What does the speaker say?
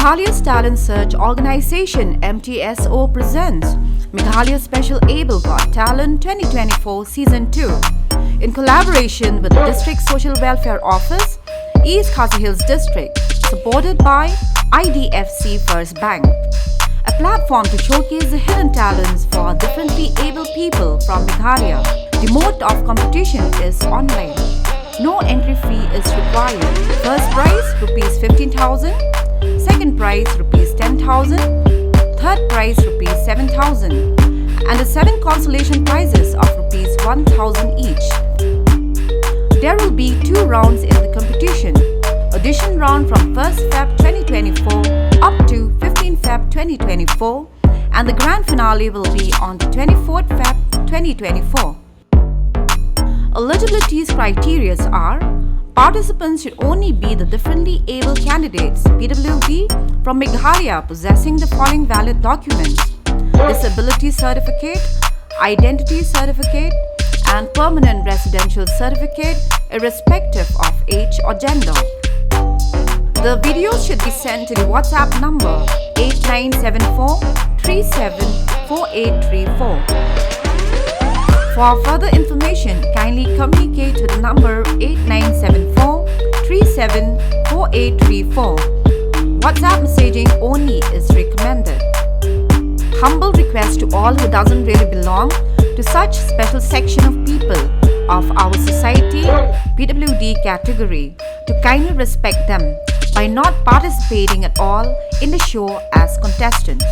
Meghalaya's talent search organization MTSO presents Meghalaya Special Able Got Talent 2024 Season 2 in collaboration with the District Social Welfare Office, East Khasi Hills District, supported by IDFC First Bank. A platform to showcase the hidden talents for differently able people from Meghalaya. The mode of competition is online. No entry fee is required. First prize Rs 15,000, second prize Rs 10,000, third prize Rs 7,000, and the 7 consolation prizes of Rs 1,000 each. There will be 2 rounds in the competition. Audition round from 1st Feb 2024 up to 15 Feb 2024, and the grand finale will be on the 24th Feb 2024. Eligibility criteria are: participants should only be the differently able candidates PWD from Meghalaya possessing the following valid documents: disability certificate, identity certificate, and permanent residential certificate irrespective of age or gender. The videos should be sent to the WhatsApp number 8974 374834. For further information, kindly communicate to the number 8974 374834. WhatsApp messaging only is recommended. Humble request to all who doesn't really belong to such special section of people of our society, PWD category, to kindly respect them by not participating at all in the show as contestants.